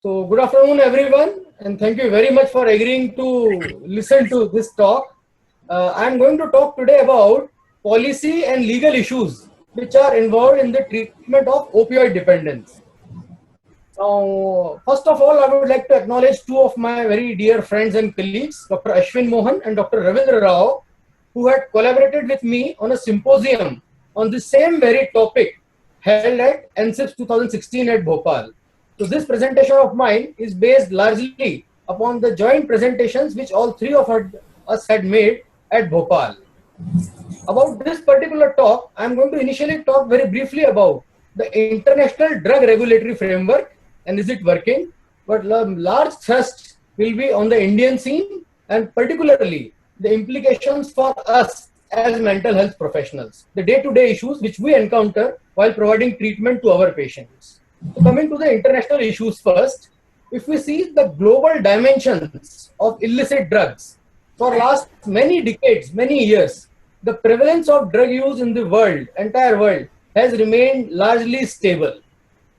So good afternoon, everyone, and thank you very much for agreeing to listen to this talk. I am going to talk today about policy and legal issues which are involved in the treatment of opioid dependence. Now, first of all, I would like to acknowledge two of my very dear friends and colleagues, Dr. Ashwin Mohan and Dr. Ravindra Rao, who had collaborated with me on a symposium on the same very topic held at NCIPS 2016 at Bhopal. So this presentation of mine is based largely upon the joint presentations which all three of us had made at Bhopal. About this particular talk, I am going to initially talk very briefly about the international drug regulatory framework and is it working, but large thrust will be on the Indian scene and particularly the implications for us as mental health professionals, the day-to-day issues which we encounter while providing treatment to our patients. So coming to the international issues first, if we see the global dimensions of illicit drugs, for last many decades, many years, the prevalence of drug use in the world, entire world, has remained largely stable.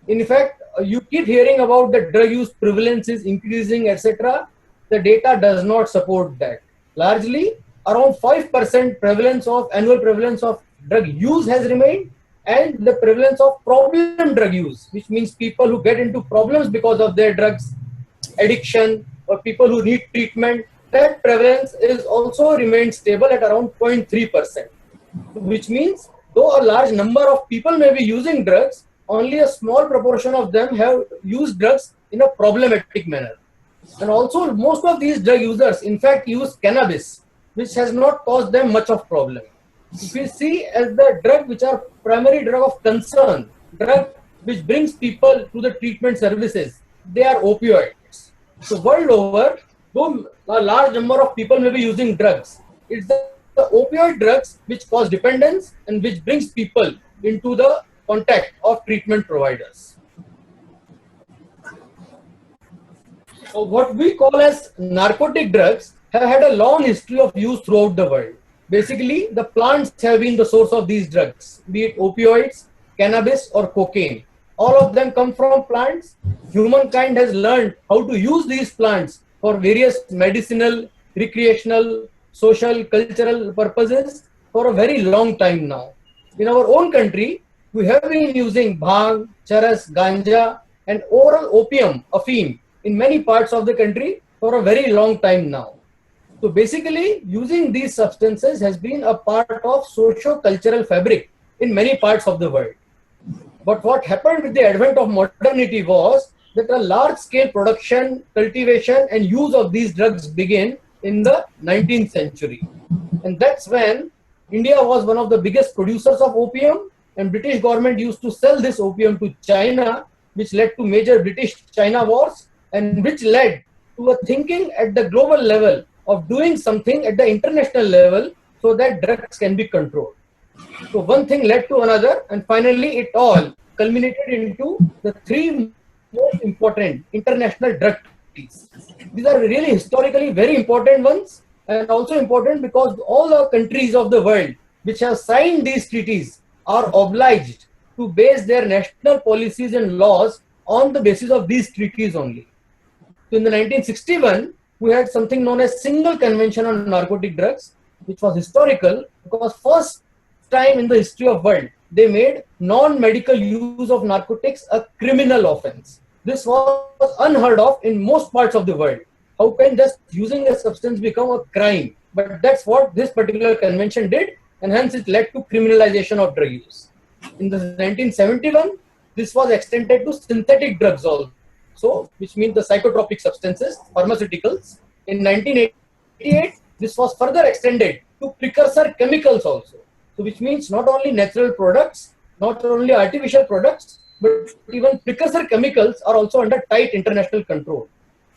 In fact, you keep hearing about the drug use prevalence is increasing, etc. The data does not support that. Largely, around 5% prevalence of annual prevalence of drug use has remained, and the prevalence of problem drug use, which means people who get into problems because of their drugs addiction or people who need treatment, that prevalence is also remained stable at around 0.3%, which means though a large number of people may be using drugs, only a small proportion of them have used drugs in a problematic manner. And also most of these drug users in fact use cannabis, which has not caused them much of problem. If we see as the drug which are primary drug of concern, drug which brings people to the treatment services, they are opioids. So world over, though a large number of people may be using drugs, it's the opioid drugs which cause dependence and which brings people into the contact of treatment providers. So what we call as narcotic drugs have had a long history of use throughout the world. Basically, the plants have been the source of these drugs, be it opioids, cannabis or cocaine. All of them come from plants. Humankind has learned how to use these plants for various medicinal, recreational, social, cultural purposes for a very long time now. In our own country, we have been using bhang, charas, ganja and oral opium, afim, in many parts of the country for a very long time now. So basically, using these substances has been a part of socio-cultural fabric in many parts of the world. But what happened with the advent of modernity was that a large-scale production, cultivation and use of these drugs began in the 19th century. And that's when India was one of the biggest producers of opium, and British government used to sell this opium to China, which led to major British-China wars and which led to a thinking at the global level of doing something at the international level so that drugs can be controlled. So one thing led to another, and finally it all culminated into the three most important international drug treaties. These are really historically very important ones, and also important because all the countries of the world which have signed these treaties are obliged to base their national policies and laws on the basis of these treaties only. So in the 1961, we had something known as Single Convention on Narcotic Drugs, which was historical because first time in the history of world, they made non-medical use of narcotics a criminal offense. This was unheard of in most parts of the world. How can just using a substance become a crime? But that's what this particular convention did, and hence it led to criminalization of drug use. In the 1971, this was extended to synthetic drugs also. So, which means the psychotropic substances, pharmaceuticals. In 1988, this was further extended to precursor chemicals also. So, which means not only natural products, not only artificial products, but even precursor chemicals are also under tight international control.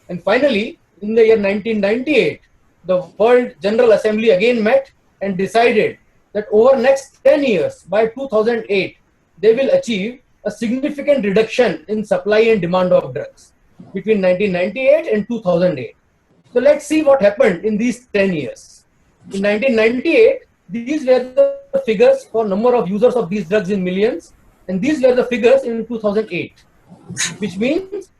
And finally, in the year 1998, the World General Assembly again met and decided that over next 10 years, by 2008, they will achieve a significant reduction in supply and demand of drugs between 1998 and 2008. So let's see what happened in these 10 years. In 1998, these were the figures for number of users of these drugs in millions, and these were the figures in 2008, which means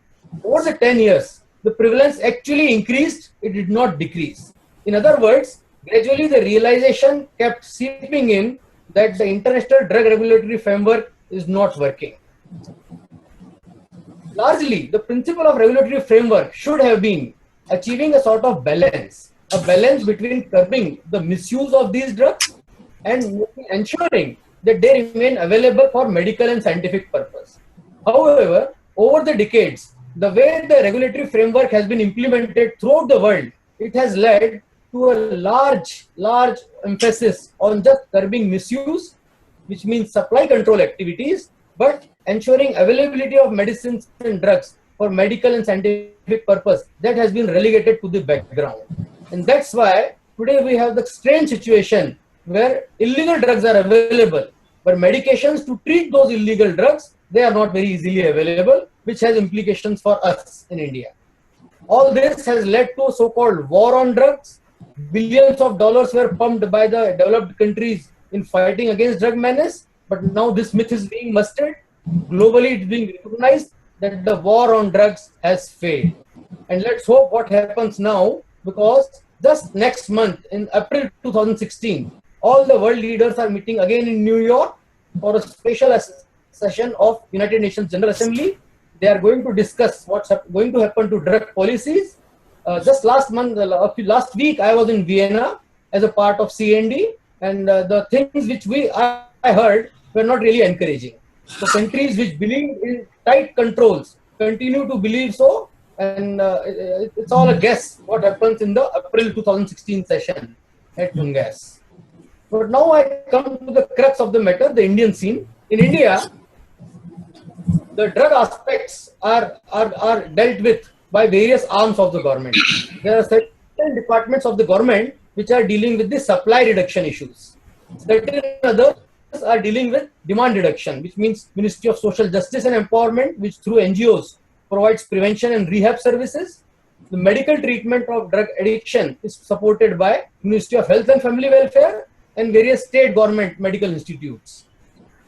Over the 10 years, the prevalence actually increased, it did not decrease. In other words, gradually the realization kept seeping in that the international drug regulatory framework is not working. Largely, the principle of regulatory framework should have been achieving a sort of balance, a balance between curbing the misuse of these drugs and ensuring that they remain available for medical and scientific purpose. However, over the decades, the way the regulatory framework has been implemented throughout the world, it has led to a large emphasis on just curbing misuse, which means supply control activities, but ensuring availability of medicines and drugs for medical and scientific purpose, that has been relegated to the background. And that's why today we have the strange situation where illegal drugs are available, but medications to treat those illegal drugs, they are not very easily available, which has implications for us in India. All this has led to a so-called war on drugs. Billions of dollars were pumped by the developed countries in fighting against drug menace, but now this myth is being mustered. Globally, it's being recognized that the war on drugs has failed. And let's hope what happens now, because just next month, in April 2016, all the world leaders are meeting again in New York for a special session of United Nations General Assembly. They are going to discuss what's going to happen to drug policies. Just last last week, I was in Vienna as a part of CND, and the things which I heard were not really encouraging. The countries which believe in tight controls continue to believe so, and it's all a guess what happens in the April 2016 session at Dungas. But now I come to the crux of the matter, the Indian scene. In India, the drug aspects are dealt with by various arms of the government. There are certain departments of the government which are dealing with the supply reduction issues. Certain others are dealing with demand reduction, which means Ministry of Social Justice and Empowerment, which through NGOs provides prevention and rehab services. The medical treatment of drug addiction is supported by Ministry of Health and Family Welfare and various state government medical institutes.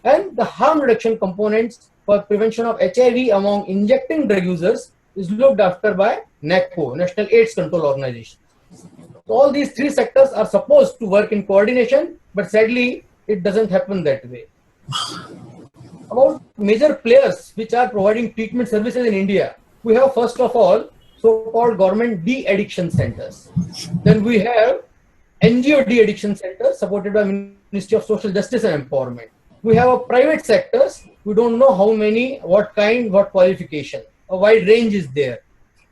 And the harm reduction components for prevention of HIV among injecting drug users is looked after by NACO, National AIDS Control Organization. So all these three sectors are supposed to work in coordination, but sadly, it doesn't happen that way. About major players which are providing treatment services in India, we have first of all so-called government de-addiction centers. Then we have NGO de-addiction centers supported by Ministry of Social Justice and Empowerment. We have a private sectors. We don't know how many, what kind, what qualification. A wide range is there.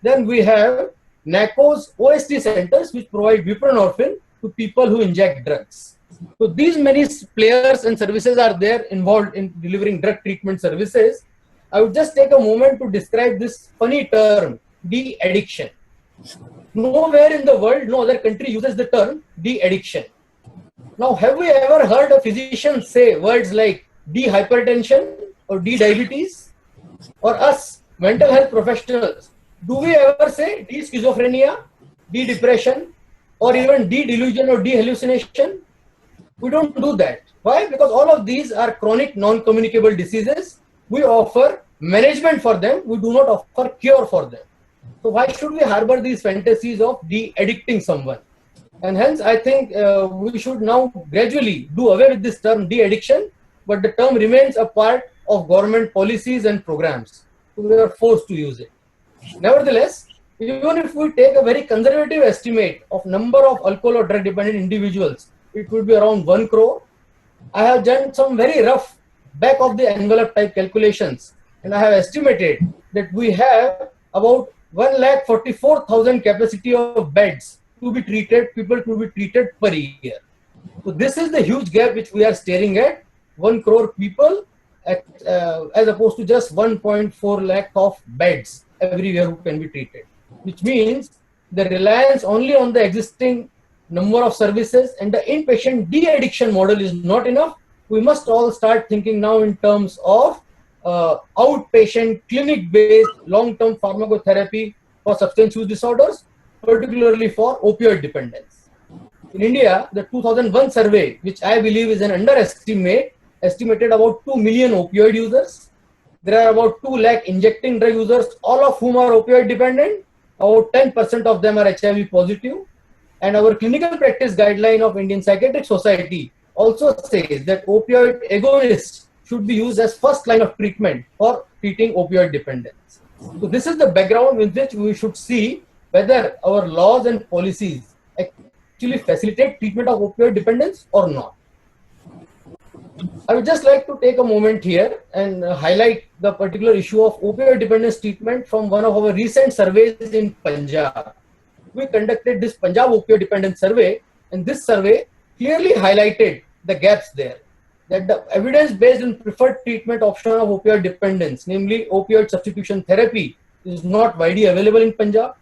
Then we have NACO's OST centers which provide buprenorphine to people who inject drugs. So these many players and services are there involved in delivering drug treatment services. I would just take a moment to describe this funny term, de-addiction. Nowhere in the world, no other country uses the term de-addiction. Now, have we ever heard a physician say words like de-hypertension or de-diabetes? Or us, mental health professionals, do we ever say de-schizophrenia, de-depression, or even de-delusion or de-hallucination? We don't do that. Why? Because all of these are chronic non-communicable diseases. We offer management for them. We do not offer cure for them. So why should we harbor these fantasies of de-addicting someone? And hence, I think we should now gradually do away with this term de-addiction, but the term remains a part of government policies and programs. So we are forced to use it. Nevertheless, even if we take a very conservative estimate of number of alcohol or drug dependent individuals, it would be around 1 crore. I have done some very rough back of the envelope type calculations, and I have estimated that we have about 1,44,000 capacity of beds to be treated, people to be treated per year. So this is the huge gap which we are staring at, 1 crore people as opposed to just 1.4 lakh of beds everywhere who can be treated, which means the reliance only on the existing number of services and the inpatient de-addiction model is not enough. We must all start thinking now in terms of outpatient clinic-based long-term pharmacotherapy for substance use disorders, particularly for opioid dependence. In India, the 2001 survey, which I believe is an underestimate, estimated about 2 million opioid users. There are about 2 lakh injecting drug users, all of whom are opioid dependent. About 10% of them are HIV positive. And our clinical practice guideline of Indian Psychiatric Society also says that opioid agonists should be used as first line of treatment for treating opioid dependence. So this is the background with which we should see whether our laws and policies actually facilitate treatment of opioid dependence or not. I would just like to take a moment here and highlight the particular issue of opioid dependence treatment from one of our recent surveys in Punjab. We conducted this Punjab opioid dependence survey, and this survey clearly highlighted the gaps there. That the evidence-based and preferred treatment option of opioid dependence, namely opioid substitution therapy, is not widely available in Punjab.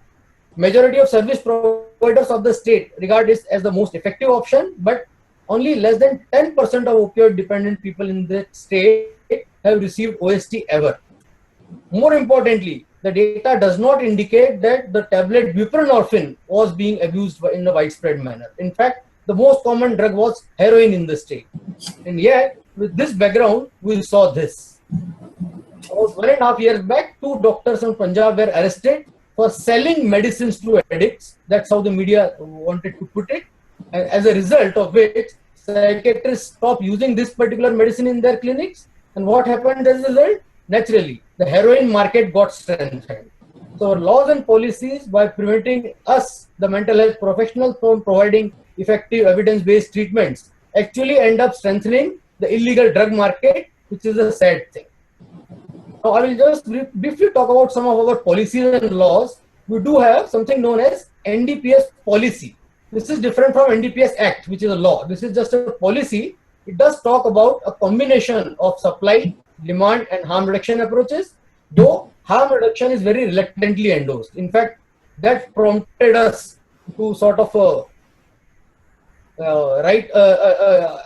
Majority of service providers of the state regard this as the most effective option, but only less than 10% of opioid dependent people in the state have received OST ever. More importantly, the data does not indicate that the tablet buprenorphine was being abused in a widespread manner. In fact, the most common drug was heroin in the state. And yet, with this background, we saw this. About 1.5 years back, 2 doctors from Punjab were arrested for selling medicines to addicts. That's how the media wanted to put it. And as a result of which, psychiatrists stopped using this particular medicine in their clinics. And what happened as a result? Naturally, the heroin market got strengthened. So our laws and policies, by preventing us, the mental health professionals, from providing effective evidence-based treatments, actually end up strengthening the illegal drug market, which is a sad thing. Now, I will just briefly talk about some of our policies and laws. We do have something known as NDPS policy. This is different from NDPS Act, which is a law. This is just a policy. It does talk about a combination of supply, demand, and harm reduction approaches, though harm reduction is very reluctantly endorsed. In fact, that prompted us to sort of write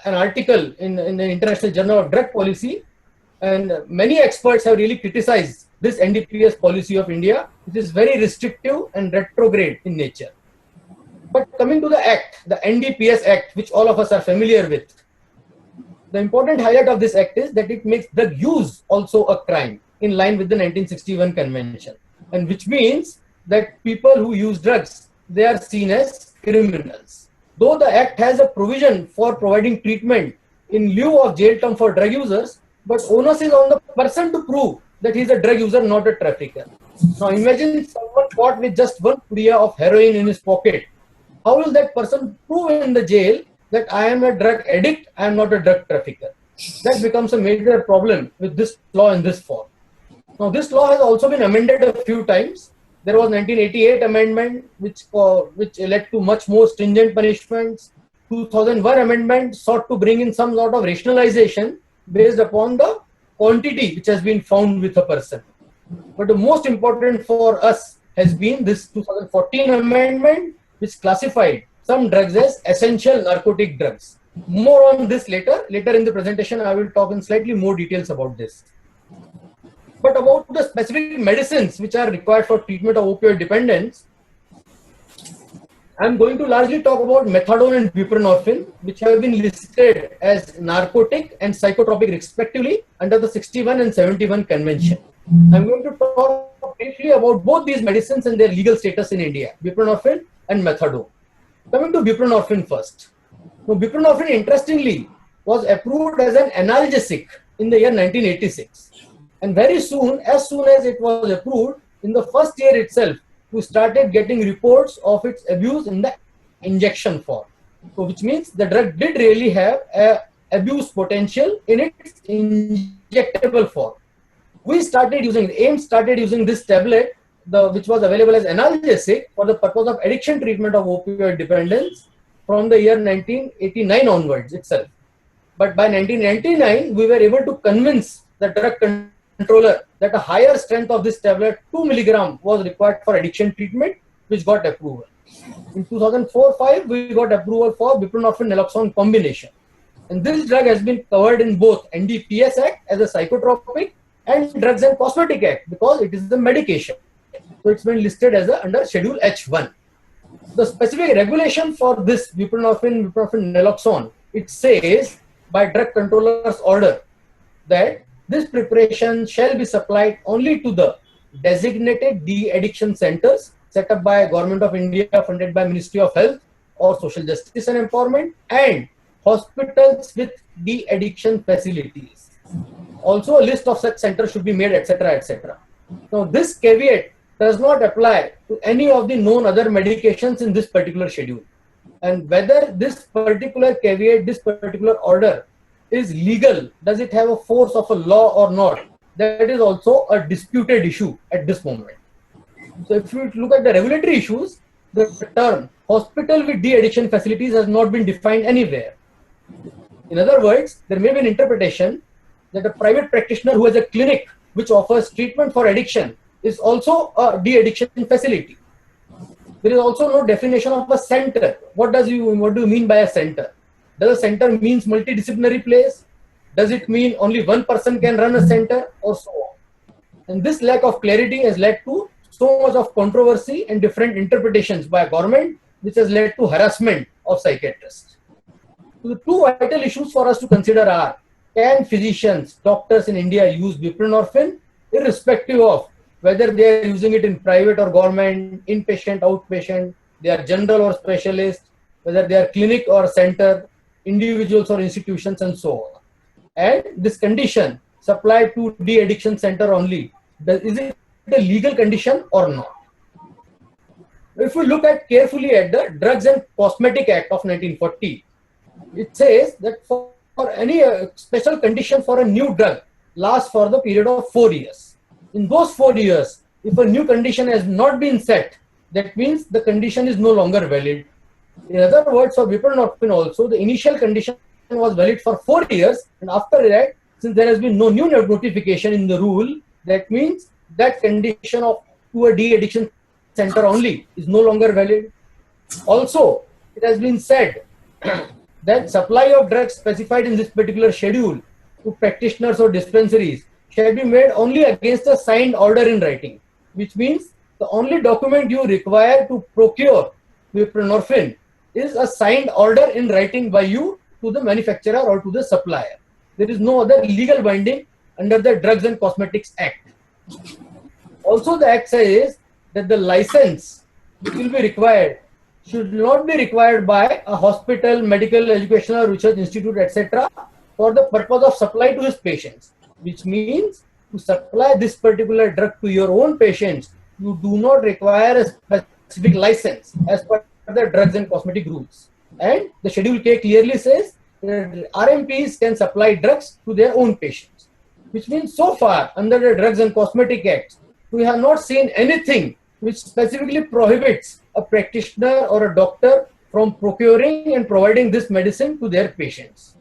an article in the International Journal of Drug Policy, and many experts have really criticized this NDPS policy of India, which is very restrictive and retrograde in nature. But coming to the Act, the NDPS Act, which all of us are familiar with, the important highlight of this Act is that it makes drug use also a crime in line with the 1961 Convention, and which means that people who use drugs, they are seen as criminals. Though the Act has a provision for providing treatment in lieu of jail term for drug users, but onus is on the person to prove that he is a drug user, not a trafficker. Now imagine someone caught with just 1 pudiya of heroin in his pocket. How will that person prove in the jail that I am a drug addict, I am not a drug trafficker? That becomes a major problem with this law in this form. Now this law has also been amended a few times. There was 1988 amendment which led to much more stringent punishments. 2001 amendment sought to bring in some sort of rationalization based upon the quantity which has been found with a person. But the most important for us has been this 2014 amendment, which classified some drugs as essential narcotic drugs. More on this later. Later in the presentation, I will talk in slightly more details about this. But about the specific medicines which are required for treatment of opioid dependence, I am going to largely talk about methadone and buprenorphine, which have been listed as narcotic and psychotropic respectively under the 61 and 71 Convention. I am going to talk briefly about both these medicines and their legal status in India, buprenorphine and methadone. Coming to buprenorphine first. Now, buprenorphine, interestingly, was approved as an analgesic in the year 1986. And very soon as it was approved, in the first year itself, we started getting reports of its abuse in the injection form. So, which means the drug did really have abuse potential in its injectable form. We started using, AIM started using this tablet, which was available as analgesic for the purpose of addiction treatment of opioid dependence from the year 1989 onwards itself. But by 1999, we were able to convince the drug controller that a higher strength of this tablet, 2 mg, was required for addiction treatment, which got approval. In 2004-05, we got approval for Buprenorphine-Naloxone combination. And this drug has been covered in both NDPS Act as a psychotropic and Drugs and Cosmetic Act because it is the medication. So it's been listed as under Schedule H1. The specific regulation for this Buprenorphine-Naloxone, it says by drug controller's order that This preparation shall be supplied only to the designated de-addiction centers set up by Government of India, funded by Ministry of Health or Social Justice and Empowerment, and hospitals with de-addiction facilities. Also, a list of such centers should be made, etc., etc. Now, this caveat does not apply to any of the known other medications in this particular schedule. And whether this particular caveat, this particular order is legal, does it have a force of a law or not, that is also a disputed issue at this moment. So if you look at the regulatory issues, the term hospital with de-addiction facilities has not been defined anywhere. In other words, there may be an interpretation that a private practitioner who has a clinic which offers treatment for addiction is also a de-addiction facility. There is also no definition of a center. What do you mean by a center? Does a center means multidisciplinary place? Does it mean only one person can run a center, or so on? And this lack of clarity has led to so much of controversy and different interpretations by government, which has led to harassment of psychiatrists. So the two vital issues for us to consider are: can physicians, doctors in India use buprenorphine irrespective of whether they are using it in private or government, inpatient, outpatient, they are general or specialist, whether they are clinic or center, individuals or institutions, and so on. And this condition supplied to de-addiction center only, is it a legal condition or not? If we look at carefully at the Drugs and Cosmetic Act of 1940, it says that for any special condition for a new drug lasts for the period of 4 years. In those 4 years, if a new condition has not been set, that means the condition is no longer valid. In other words, for buprenorphine also, the initial condition was valid for 4 years, and after that, since there has been no new notification in the rule, that means that condition of to a de-addiction center only is no longer valid. Also, it has been said that supply of drugs specified in this particular schedule to practitioners or dispensaries shall be made only against a signed order in writing, which means the only document you require to procure buprenorphine is a signed order in writing by you to the manufacturer or to the supplier. There is no other legal binding under the Drugs and Cosmetics Act. Also, the Act says that the license which will be required should not be required by a hospital, medical, educational, research institute, etc. for the purpose of supply to his patients, which means to supply this particular drug to your own patients, you do not require a specific license as per the Drugs and Cosmetic rules. And the Schedule K clearly says that RMPs can supply drugs to their own patients, which means so far under the Drugs and Cosmetic Act, we have not seen anything which specifically prohibits a practitioner or a doctor from procuring and providing this medicine to their patients.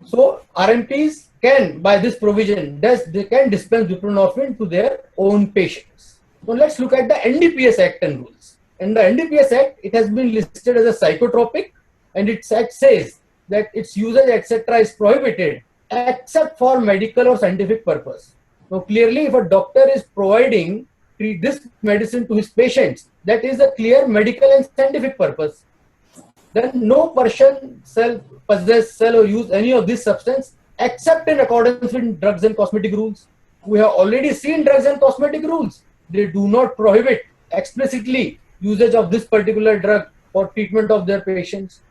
So RMPs can, by this provision, they can dispense buprenorphine to their own patients. So let's look at the NDPS Act and rules. In the NDPS Act, it has been listed as a psychotropic, and its act says that its usage, etc., is prohibited except for medical or scientific purpose. Now, clearly, if a doctor is providing this medicine to his patients, that is a clear medical and scientific purpose. Then no person shall possess, sell, or use any of this substance except in accordance with Drugs and Cosmetic rules. We have already seen Drugs and Cosmetic rules. They do not prohibit explicitly usage of this particular drug for treatment of their patients.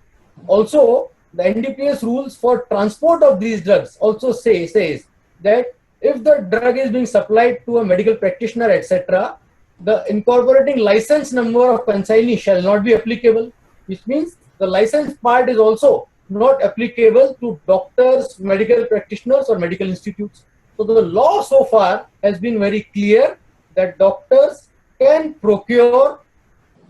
Also, the NDPS rules for transport of these drugs also says that if the drug is being supplied to a medical practitioner, etc., the incorporating license number of consignee shall not be applicable, which means the license part is also not applicable to doctors, medical practitioners, or medical institutes. So the law so far has been very clear that doctors can procure,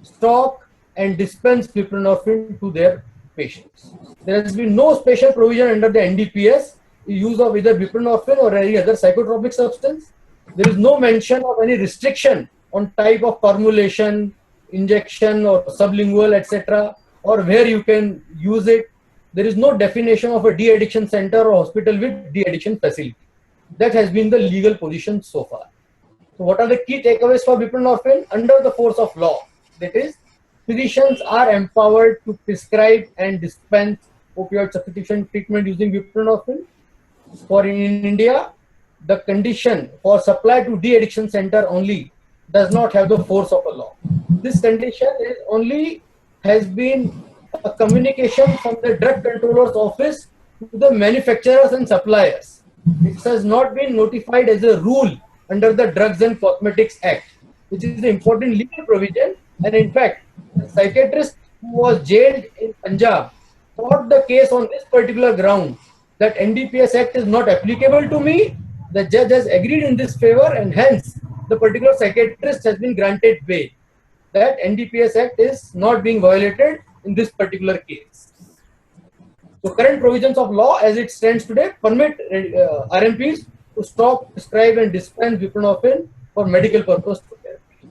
stock, and dispense buprenorphine to their patients. There has been no special provision under the NDPS use of either buprenorphine or any other psychotropic substance. There is no mention of any restriction on type of formulation, injection or sublingual, etc., or where you can use it. There is no definition of a de-addiction center or hospital with de-addiction facility. That has been the legal position so far. So what are the key takeaways for buprenorphine? Under the force of law, that is, physicians are empowered to prescribe and dispense opioid substitution treatment using buprenorphine. For in India, the condition for supply to de-addiction center only does not have the force of a law. This condition is only has been a communication from the drug controller's office to the manufacturers and suppliers. It has not been notified as a rule under the Drugs and Cosmetics Act, which is an important legal provision. And in fact, the psychiatrist who was jailed in Punjab fought the case on this particular ground, that NDPS Act is not applicable to me. The judge has agreed in this favor, and hence the particular psychiatrist has been granted bail. That NDPS Act is not being violated in this particular case. So current provisions of law as it stands today permit RMPs to stop, prescribe and dispense buprenorphine for medical purpose to therapy.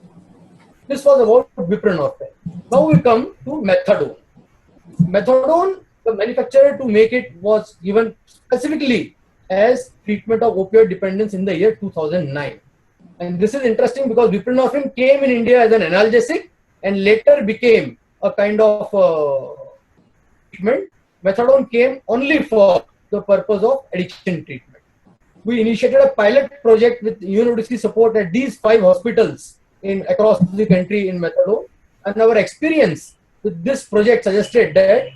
This was about buprenorphine. Now we come to methadone. Methadone, the manufacturer to make it was given specifically as treatment of opioid dependence in the year 2009. And this is interesting because buprenorphine came in India as an analgesic and later became a kind of treatment. Methadone came only for the purpose of addiction treatment. We initiated a pilot project with university support at these 5 hospitals across the country in methadone. And our experience with this project suggested that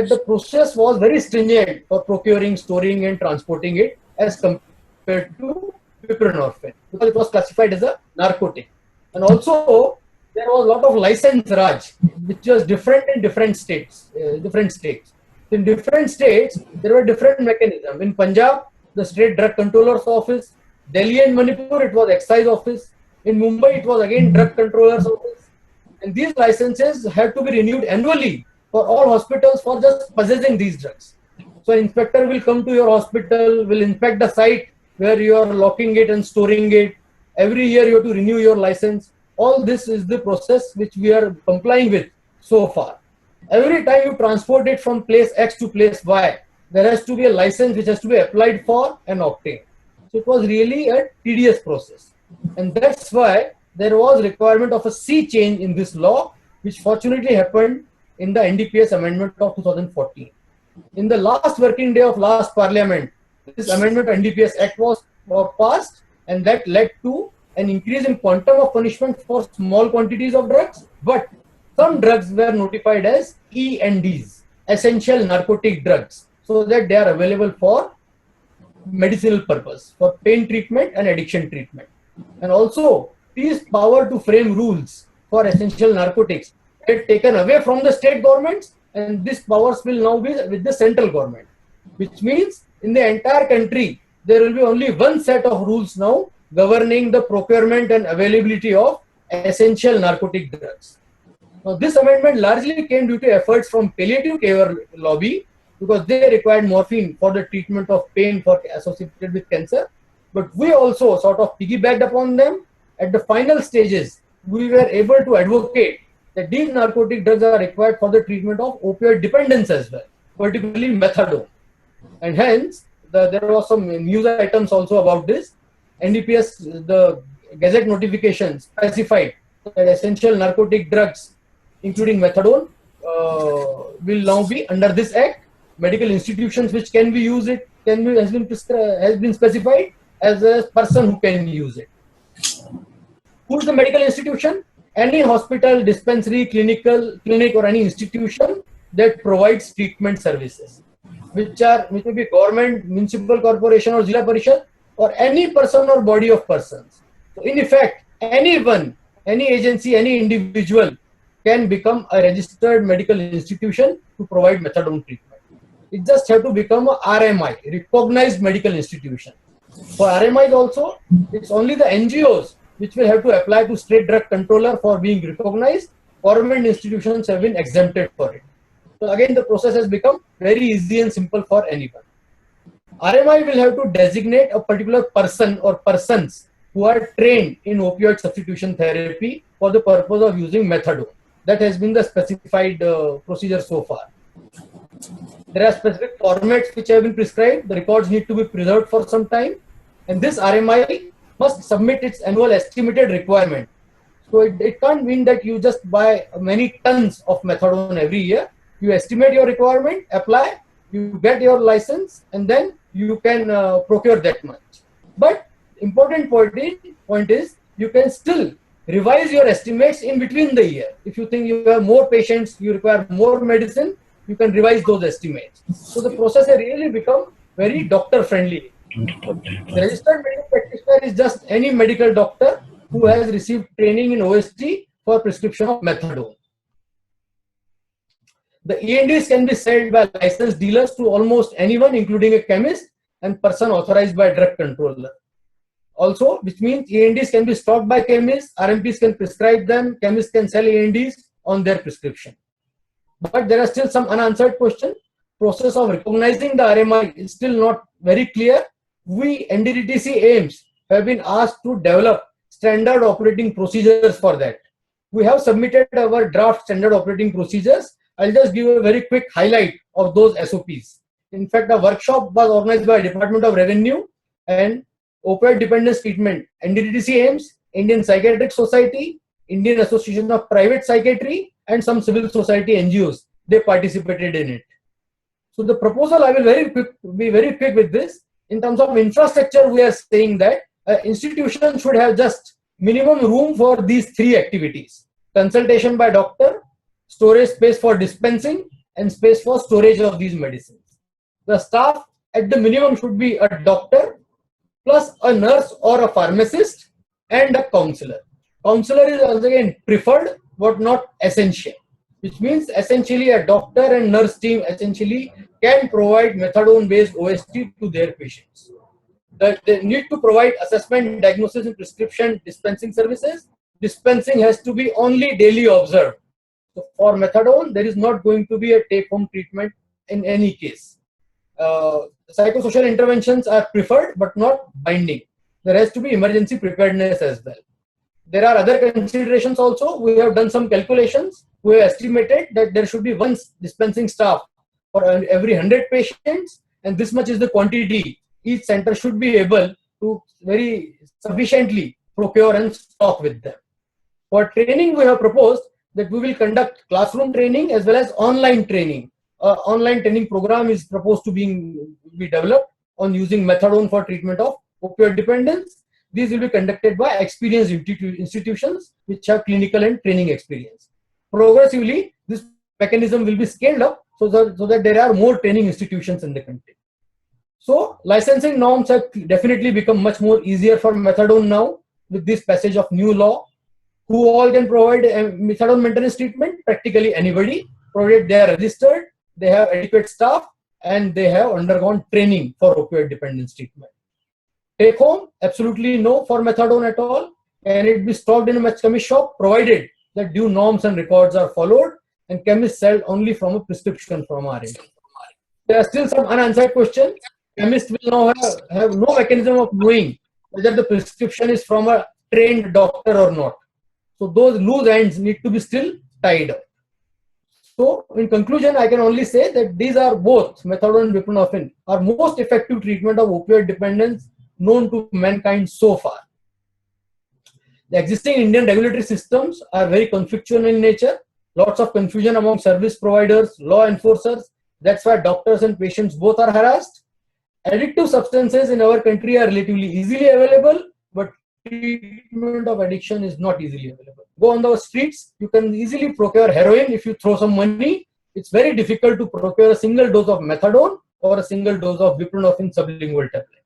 the process was very stringent for procuring, storing and transporting it as compared to buprenorphine, because it was classified as a narcotic. And also there was a lot of license raj, which was different in different states. In different states, there were different mechanisms. In Punjab, the state drug controller's office. Delhi and Manipur, it was excise office. In Mumbai, it was again drug controller's office. And these licenses had to be renewed annually for all hospitals for just possessing these drugs. So an inspector will come to your hospital, will inspect the site where you are locking it and storing it. Every year you have to renew your license. All this is the process which we are complying with so far. Every time you transport it from place X to place Y, there has to be a license which has to be applied for and obtained. So it was really a tedious process. And that's why there was requirement of a sea change in this law, which fortunately happened in the NDPS amendment of 2014. In the last working day of last parliament, this amendment to NDPS Act was passed, and that led to an increase in quantum of punishment for small quantities of drugs, but some drugs were notified as ENDs, essential narcotic drugs, so that they are available for medicinal purpose, for pain treatment and addiction treatment. And also, these power to frame rules for essential narcotics get taken away from the state governments, and these powers will now be with the central government, which means in the entire country, there will be only one set of rules now governing the procurement and availability of essential narcotic drugs. Now, this amendment largely came due to efforts from palliative care lobby, because they required morphine for the treatment of pain associated with cancer. But we also sort of piggybacked upon them. At the final stages, we were able to advocate that these narcotic drugs are required for the treatment of opioid dependence as well, particularly methadone. And hence, there was some news items also about this. NDPS, the Gazette notification specified that essential narcotic drugs, including methadone, will now be under this act. Medical institutions which can be used it has been specified as a person who can use it. Who is the medical institution? Any hospital, dispensary, clinic or any institution that provides treatment services, which may be government, municipal corporation or Zilla Parishad, or any person or body of persons. So in effect, anyone, any agency, any individual can become a registered medical institution to provide methadone treatment. It just have to become a RMI, recognized medical institution. For RMIs also, it's only the NGOs which will have to apply to state drug controller for being recognized. Government institutions have been exempted for it. So again, the process has become very easy and simple for anyone. RMI will have to designate a particular person or persons who are trained in opioid substitution therapy for the purpose of using methadone. That has been the specified procedure so far. There are specific formats which have been prescribed. The records need to be preserved for some time. And this RMI must submit its annual estimated requirement. So it can't mean that you just buy many tons of methadone every year. You estimate your requirement, apply, you get your license, and then you can procure that much. But important point is you can still revise your estimates in between the year. If you think you have more patients, you require more medicine, you can revise those estimates. So the process has really become very doctor friendly. The registered medical practitioner is just any medical doctor who has received training in OST for prescription of methadone. The ENDs can be sold by licensed dealers to almost anyone, including a chemist and person authorized by a drug controller. Also, which means ENDs can be stocked by chemists, RMPs can prescribe them, chemists can sell ENDs on their prescription. But there are still some unanswered questions. Process of recognizing the RMI is still not very clear. We, NDTC AIMS, have been asked to develop standard operating procedures for that. We have submitted our draft standard operating procedures. I'll just give a very quick highlight of those SOPs. In fact, a workshop was organized by Department of Revenue and Opioid Dependence Treatment, NDTC AIMS, Indian Psychiatric Society, Indian Association of Private Psychiatry, and some civil society NGOs. They participated in it. So the proposal, I will be very quick with this. In terms of infrastructure, we are saying that institution should have just minimum room for these three activities: consultation by doctor, storage space for dispensing, and space for storage of these medicines. The staff at the minimum should be a doctor, plus a nurse or a pharmacist, and a counselor. Counselor is also again preferred, but not essential, which means essentially a doctor and nurse team essentially can provide methadone-based OST to their patients. They need to provide assessment, diagnosis, and prescription dispensing services. Dispensing has to be only daily observed. So for methadone, there is not going to be a take-home treatment in any case. Psychosocial interventions are preferred but not binding. There has to be emergency preparedness as well. There are other considerations also. We have done some calculations. We have estimated that there should be one dispensing staff for every 100 patients, and this much is the quantity each center should be able to very sufficiently procure and stock with them. For training, we have proposed that we will conduct classroom training as well as online training. Online training program is proposed to be developed on using methadone for treatment of opioid dependence. These will be conducted by experienced institutions which have clinical and training experience. Progressively, this mechanism will be scaled up so that there are more training institutions in the country. So licensing norms have definitely become much more easier for methadone now with this passage of new law. Who all can provide methadone maintenance treatment? Practically anybody, provided they are registered, they have adequate staff, and they have undergone training for opioid dependence treatment. Take home, absolutely no for methadone at all. Can it be stocked in a chemist shop, provided that due norms and records are followed, and chemists sell only from a prescription from our end. There are still some unanswered questions. Chemists will now have no mechanism of knowing whether the prescription is from a trained doctor or not. So those loose ends need to be still tied up. So in conclusion, I can only say that these are both methadone and buprenorphine are most effective treatment of opioid dependence known to mankind so far. The existing Indian regulatory systems are very conflictual in nature. Lots of confusion among service providers, law enforcers. That's why doctors and patients both are harassed. Addictive substances in our country are relatively easily available, but treatment of addiction is not easily available. Go on the streets, you can easily procure heroin if you throw some money. It's very difficult to procure a single dose of methadone or a single dose of buprenorphine sublingual tablet.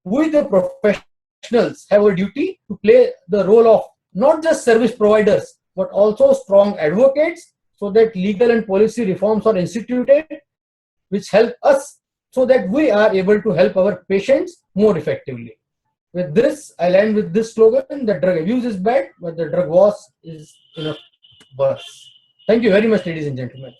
We, the professionals, have a duty to play the role of not just service providers, but also strong advocates, so that legal and policy reforms are instituted, which help us so that we are able to help our patients more effectively. With this, I'll end with this slogan: that drug abuse is bad, but the drug was is enough worse. Thank you very much, ladies and gentlemen.